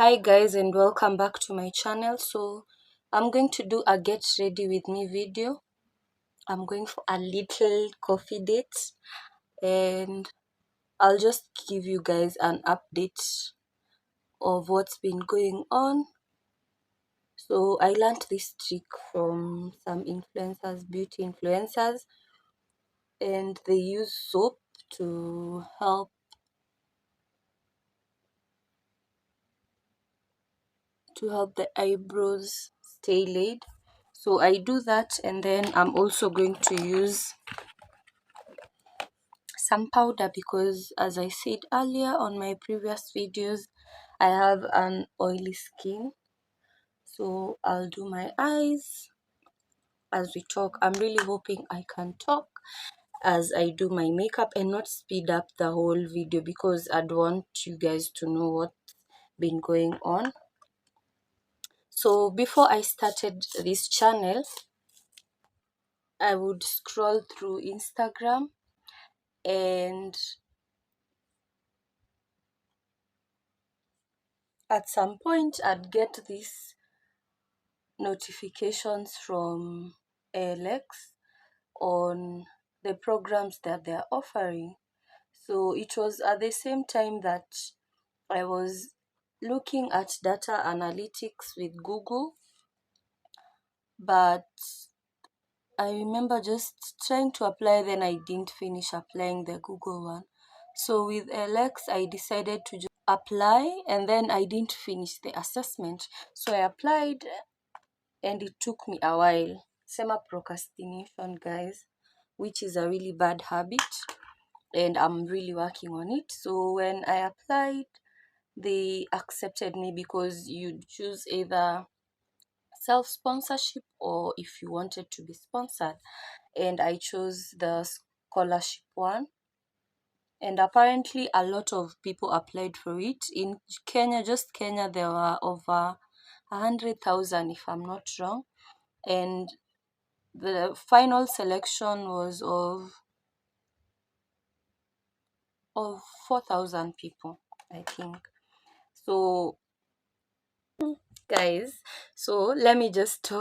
Hi guys, and welcome back to my channel. So I'm going to do a get ready with me video. I'm going for a little coffee date, and I'll just give you guys an update of what's been going on. So I learned this trick from some influencers, beauty influencers, and they use soap to help the eyebrows stay laid. So I do that, and then I'm also going to use some powder because, as I said earlier on my previous videos, I have an oily skin. So I'll do my eyes as we talk. I'm really hoping I can talk as I do my makeup and not speed up the whole video because I'd want you guys to know what's been going on. So before I started this channel, I would scroll through Instagram, and at some point I'd get these notifications from ALX on the programs that they're offering. So it was at the same time that I was looking at data analytics with Google, but I remember just trying to apply, then I didn't finish applying the Google one. So with LX, I decided to just apply, and then I didn't finish the assessment. So I applied, and it took me a while. Sema procrastination, guys, which is a really bad habit, and I'm really working on it. So when I applied, they accepted me because you choose either self-sponsorship or if you wanted to be sponsored, and I chose the scholarship one. And apparently a lot of people applied for it in Kenya. Just Kenya, there were over 100,000 if I'm not wrong, and the final selection was of 4,000 people, I think. So guys, so let me just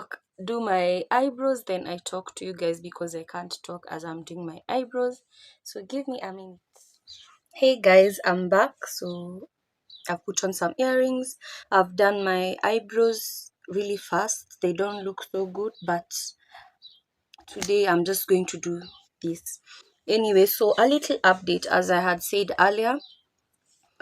do my eyebrows, then I talk to you guys because I can't talk as I'm doing my eyebrows. So give me a minute. Hey guys, I'm back. So I've put on some earrings. I've done my eyebrows really fast. They don't look so good, but today I'm just going to do this. Anyway, so a little update. As I had said earlier,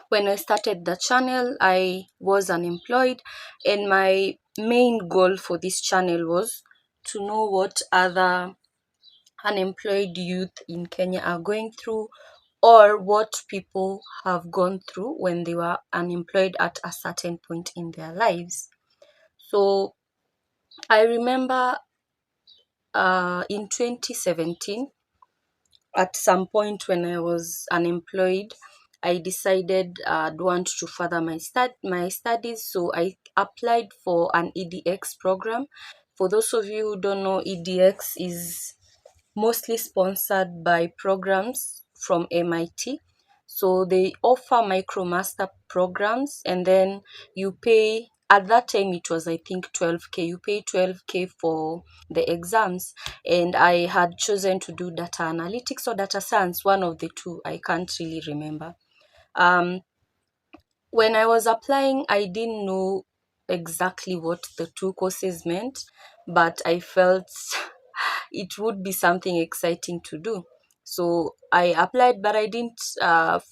when I started the channel, I was unemployed, and my main goal for this channel was to know what other unemployed youth in Kenya are going through, or what people have gone through when they were unemployed at a certain point in their lives. So I remember in 2017, at some point when I was unemployed, I decided I'd want to further my studies. So I applied for an EDX program. For those of you who don't know, EDX is mostly sponsored by programs from MIT. So they offer MicroMaster programs, and then you pay, at that time it was I think 12K. You pay 12K for the exams, and I had chosen to do data analytics or data science, one of the two. I can't really remember. When I was applying, I didn't know exactly what the two courses meant, but I felt it would be something exciting to do. So I applied, but I didn't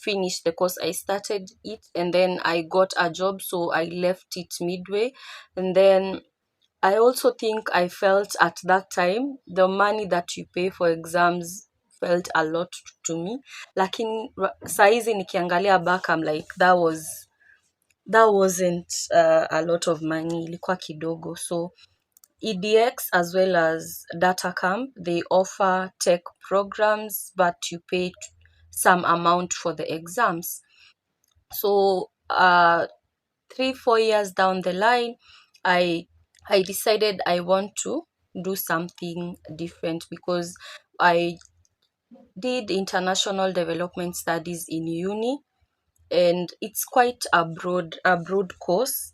finish the course. I started it, and then I got a job, so I left it midway. And then I also think I felt at that time the money that you pay for exams felt a lot to me. Lakini saizi nikiangalia back, I'm like, that wasn't a lot of money, ilikuwa kidogo. So EDX as well as Datacamp, they offer tech programs, but you pay some amount for the exams. So 3-4 years down the line, I decided I want to do something different because I did international development studies in uni, and it's quite a broad course.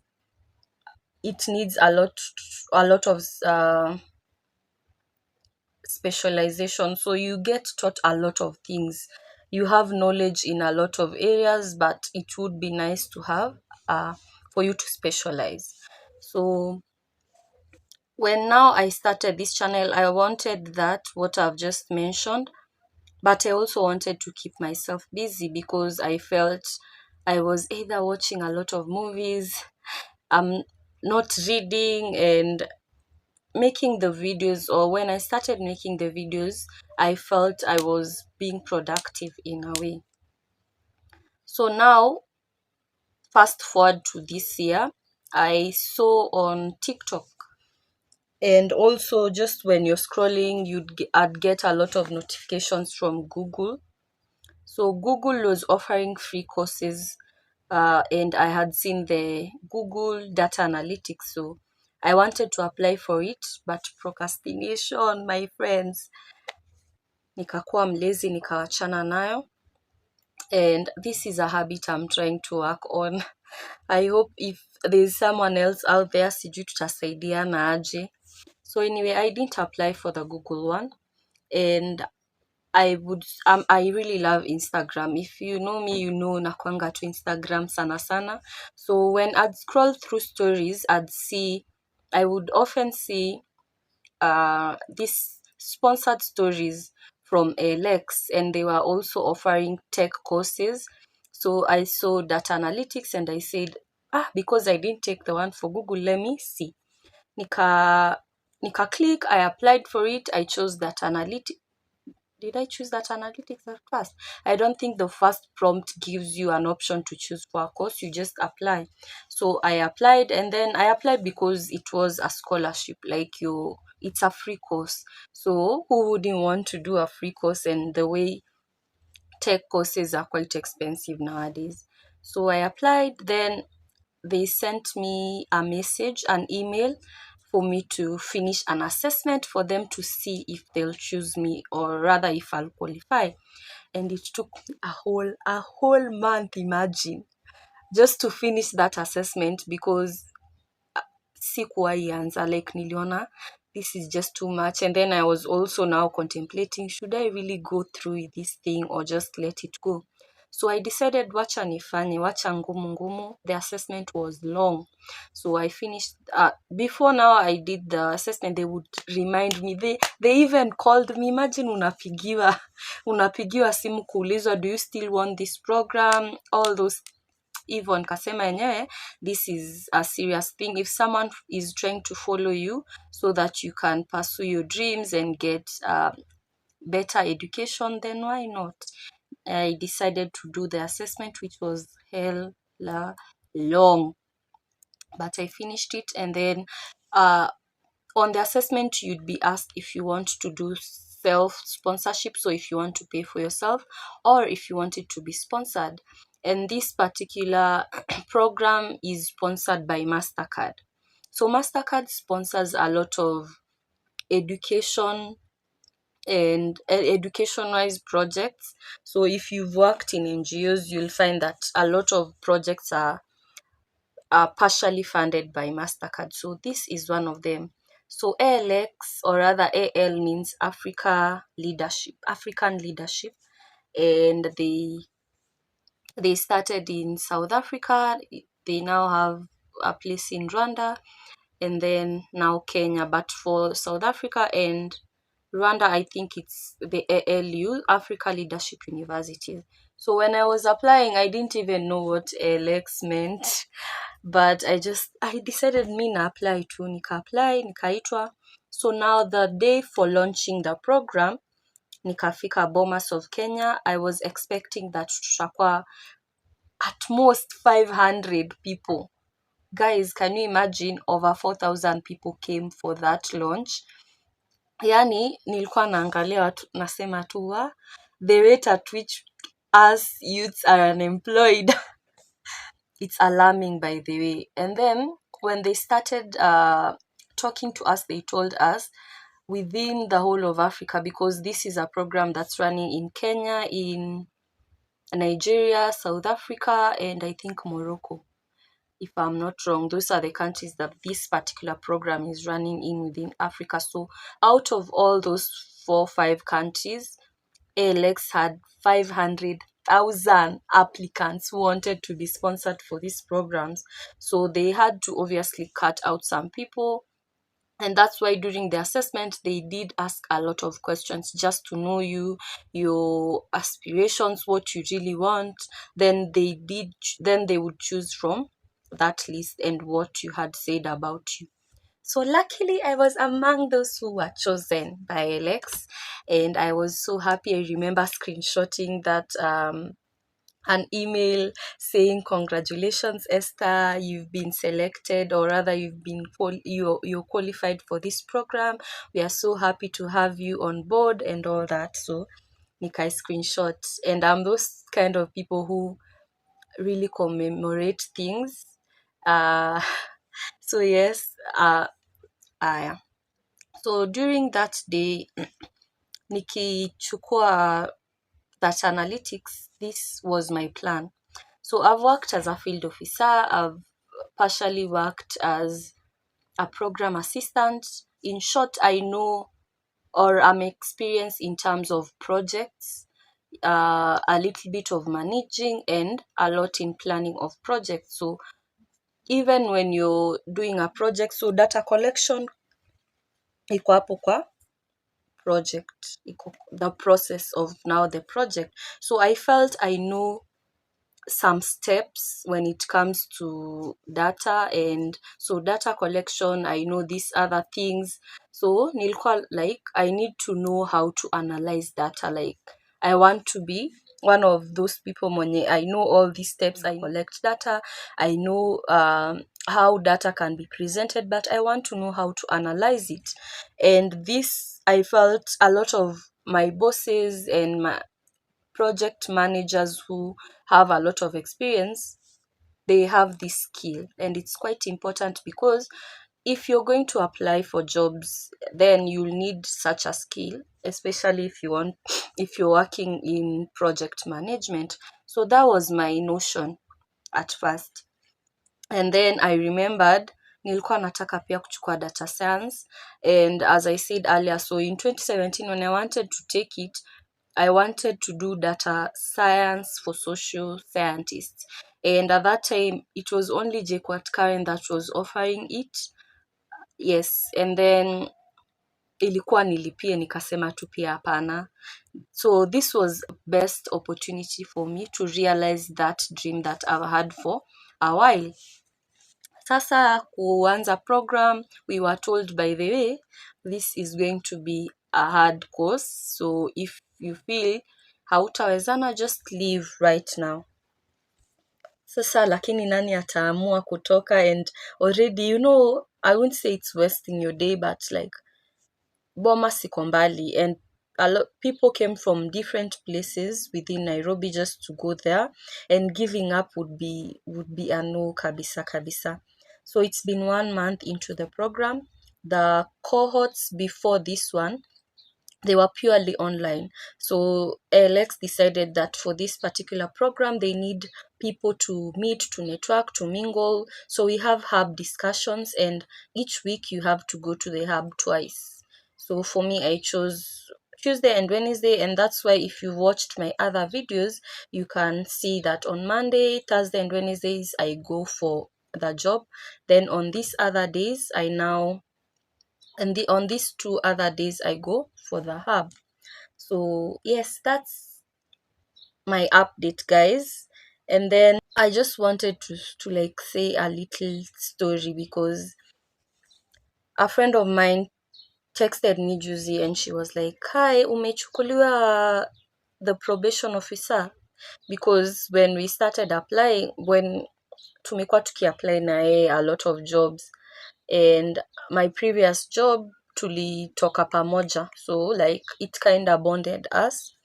It needs a lot of specialization. So you get taught a lot of things. You have knowledge in a lot of areas, but it would be nice to have for you to specialize. So when now I started this channel, I wanted that what I've just mentioned, but I also wanted to keep myself busy because I felt I was either watching a lot of movies, I'm not reading, and making the videos, or when I started making the videos, I felt I was being productive in a way. So now, fast forward to this year, I saw on TikTok, and also just when you're scrolling, I'd get a lot of notifications from Google. So Google was offering free courses, and I had seen the Google data analytics. So I wanted to apply for it, but procrastination, my friends, nikakuwa mlezi nikawachana nayo, and this is a habit I'm trying to work on. I hope if there's someone else out there, sijui tutasaidiana aje. So anyway, I didn't apply for the Google one, and I really love Instagram. If you know me, you know nakwanga to Instagram sana sana. So when I'd scroll through stories, I would often see these sponsored stories from Alex, and they were also offering tech courses. So I saw data analytics, and I said, because I didn't take the one for Google, let me see. Nika click, I applied for it, I chose data analytics. Did I choose that analytics at first? I don't think the first prompt gives you an option to choose for a course. You just apply. So I applied, and then I applied because it was a scholarship. It's a free course. So who wouldn't want to do a free course? And the way tech courses are quite expensive nowadays. So I applied, then they sent me a message, an email, for me to finish an assessment for them to see if they'll choose me, or rather if I'll qualify. And it took me a whole month, imagine, just to finish that assessment, because sikuwahi anza, like niliona this is just too much. And then I was also now contemplating, should I really go through with this thing or just let it go? So I decided wacha nifanye, wacha ngumu ngumu. The assessment was long. So I finished, before now I did the assessment, they would remind me. They even called me. Imagine unapigiwa simu kuulizwa, do you still want this program? All those. Hivyo nikasema yenyewe, this is a serious thing. If someone is trying to follow you so that you can pursue your dreams and get better education, then why not? I decided to do the assessment, which was hella long, but I finished it. And then on the assessment, you'd be asked if you want to do self-sponsorship, so if you want to pay for yourself, or if you want it to be sponsored. And this particular program is sponsored by MasterCard. So MasterCard sponsors a lot of education and education-wise projects. So if you've worked in NGOs, you'll find that a lot of projects are partially funded by MasterCard. So this is one of them. So ALX, or rather AL, means African leadership, and they started in South Africa. They now have a place in Rwanda, and then now Kenya. But for South Africa and Rwanda, I think it's the ALU, Africa Leadership University. So when I was applying, I didn't even know what ALX meant, but I decided mi na apply tu, nika-apply, nikaitwa. So now the day for launching the program, nikafika Bomas of Kenya. I was expecting that tutakuwa at most 500 people. Guys, can you imagine? Over 4,000 people came for that launch. Yani, nilikuwa naangalia watu, nasema tu the rate at which us youths are unemployed. It's alarming, by the way. And then when they started talking to us, they told us within the whole of Africa, because this is a program that's running in Kenya, in Nigeria, South Africa, and I think Morocco, if I'm not wrong. Those are the countries that this particular program is running in within Africa. So out of all those 4 or 5 countries, ALX had 500,000 applicants who wanted to be sponsored for these programs. So they had to obviously cut out some people. And that's why during the assessment, they did ask a lot of questions just to know you, your aspirations, what you really want. Then they would choose from that list and what you had said about you. So luckily, I was among those who were chosen by Alex, and I was so happy. I remember screenshotting that an email saying, "Congratulations, Esther, you've been selected, or rather, you're qualified for this program. We are so happy to have you on board," and all that. So Nikai screenshot, and I'm those kind of people who really commemorate things. Uh, so yes, I so during that day nikichukua data analytics, this was my plan. So I've worked as a field officer, I've partially worked as a program assistant. In short, I know, or I'm experienced in terms of projects, a little bit of managing, and a lot in planning of projects. So even when you're doing a project, so data collection iko hapo kwa project, the process of now the project. So I felt I know some steps when it comes to data, and so data collection, I know these other things. So nilikuwa like, I need to know how to analyze data. Like, I want to be one of those people mwenye I know all these steps. I collect data, I know how data can be presented, but I want to know how to analyze it. And this, I felt a lot of my bosses and my project managers who have a lot of experience, they have this skill, and it's quite important because if you're going to apply for jobs, then you'll need such a skill, especially if you're working in project management. So that was my notion at first. And then I remembered nilikuwa nataka pia kuchukua data science, and as I said earlier, so in 2017 when I wanted to take it, I wanted to do data science for social scientists. And at that time, it was only JKUAT Karen that was offering it. Yes, and then ilikuwa nilipie, nikasema tu pia hapana. So this was best opportunity for me to realize that dream that I've had for a while. Sasa kuanza program, we were told, by the way, this is going to be a hard course. So if you feel hautawezana, just leave right now. Sasa lakini nani ataamua kutoka, and already, I wouldn't say it's wasting your day, but like, Bomas iko mbali, and a lot people came from different places within Nairobi just to go there, and giving up would be a no kabisa kabisa. So it's been 1 month into the program. The cohorts before this one, they were purely online. So ALX decided that for this particular program, they need people to meet, to network, to mingle. So we have hub discussions, and each week you have to go to the hub twice. So for me, I chose Tuesday and Wednesday, and that's why if you've watched my other videos, you can see that on Monday, Thursday, and Wednesdays, I go for the job. Then on these other days, on these 2 other days, I go for the hub. So yes, that's my update, guys. And then I just wanted to like say a little story, because a friend of mine texted me juzi, and she was like, "Hi, umechukuliwa the probation officer?" Because when we started applying, when tumekuwa tukiapply na yeye a lot of jobs, and my previous job tulitoka pamoja, so like it kind of bonded us.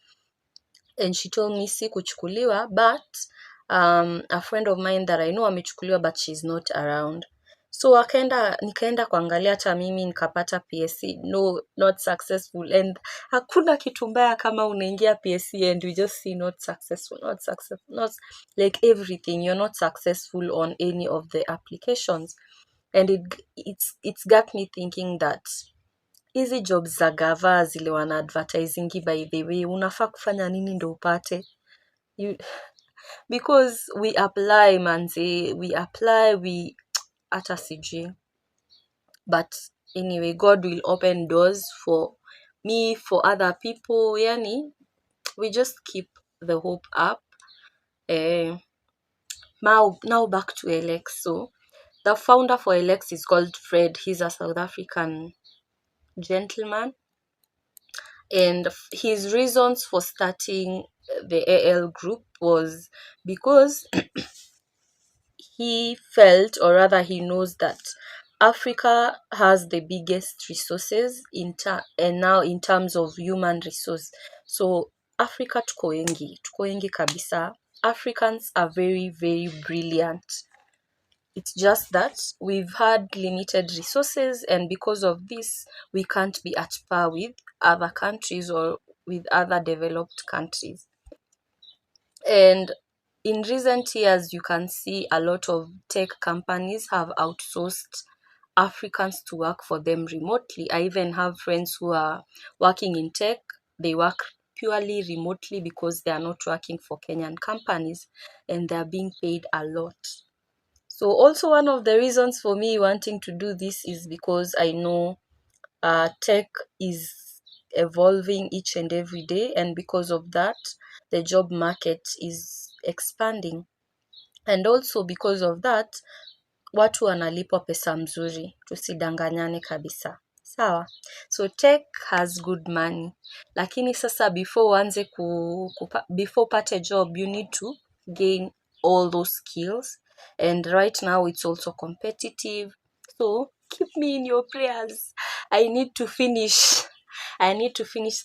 And she told me si kuchukuliwa, but a friend of mine that I know amechukuliwa, but she's not around. So nikaenda kuangalia, hata mimi nikapata PSC, no, not successful. And hakuna kitu mbaya kama unaingia PSC and you just see not successful, not like everything, you're not successful on any of the applications. And it's got me thinking that hizi jobs za gava zile wana advertisingi, by the way, unafaa kufanya nini ndo upate you, because we apply manze, we hata sijui. But anyway, God will open doors for me, for other people. Yani, we just keep the hope up. Now back to Alex. So the founder for Alex is called Fred. He's a South African gentleman. And his reasons for starting the AL group was because he felt, or rather he knows, that Africa has the biggest resources and now in terms of human resource. So Africa tuko wengi kabisa. Africans are very, very brilliant. It's just that we've had limited resources, and because of this, we can't be at par with other countries or with other developed countries. And in recent years, you can see a lot of tech companies have outsourced Africans to work for them remotely. I even have friends who are working in tech. They work purely remotely because they are not working for Kenyan companies and they are being paid a lot. So also one of the reasons for me wanting to do this is because I know tech is evolving each and every day, and because of that, the job market is expanding. And also because of that, watu wanalipwa pesa mzuri, tusidanganyane kabisa. Sawa. So tech has good money. Lakini sasa before uanze before upate job, you need to gain all those skills. And right now it's also competitive. So keep me in your prayers. I need to finish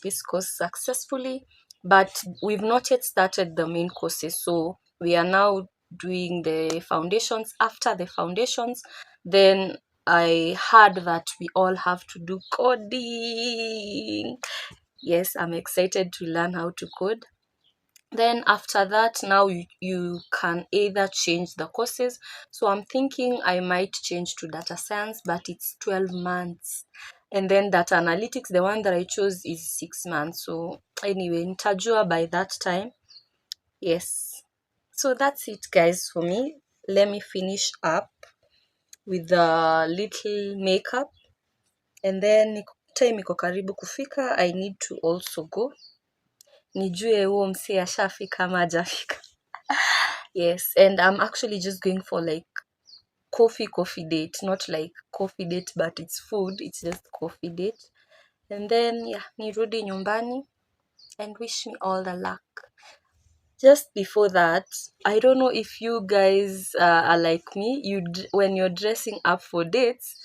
this course successfully, but we've not yet started the main courses. So we are now doing the foundations. After the foundations, then I heard that we all have to do coding. Yes, I'm excited to learn how to code. Then after that, now you can either change the courses. So I'm thinking I might change to data science, but it's 12 months. And then data analytics, the one that I chose, is 6 months. So anyway, nitajua by that time. Yes. So that's it, guys, for me. Let me finish up with a little makeup. And then time iko karibu kufika, I need to also go. Nijue huo msee ashafika ama hajafika. Yes, and I'm actually just going for like coffee date, not like coffee date, but it's food. It's just coffee date. And then, yeah, nirudi nyumbani and wish me all the luck. Just before that, I don't know if you guys are like me. When you're dressing up for dates,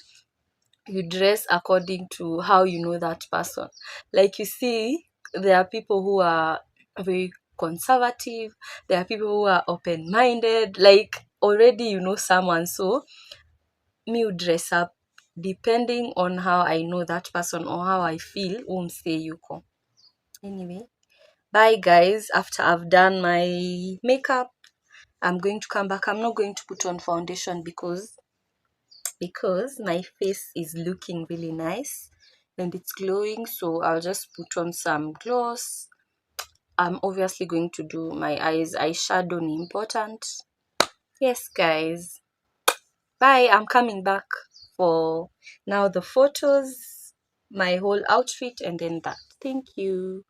you dress according to how you know that person. Like, you see, there are people who are very conservative. There are people who are open-minded. Like, already you know someone. So me would dress up depending on how I know that person or how I feel umse yuko. Anyway, bye guys. After I've done my makeup, I'm going to come back. I'm not going to put on foundation because my face is looking really nice and it's glowing. So I'll just put on some gloss. I'm obviously going to do my eyes. Eyeshadow ni important. Yes, guys. Bye. I'm coming back for now the photos, my whole outfit, and then that. Thank you.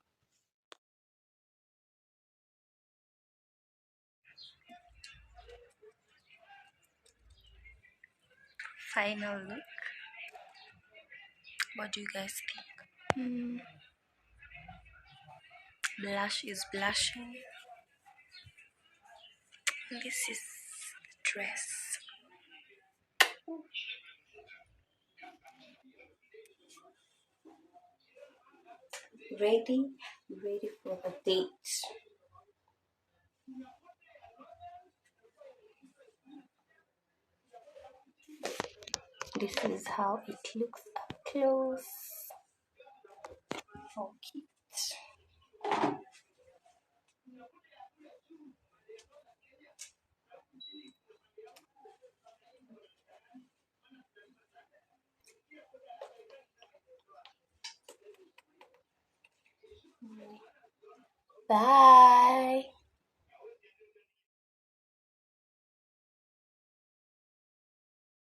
Final look. What do you guys think? Blush is blushing. This is the dress. Ready for the date. This is how it looks up close. Okay. Bye.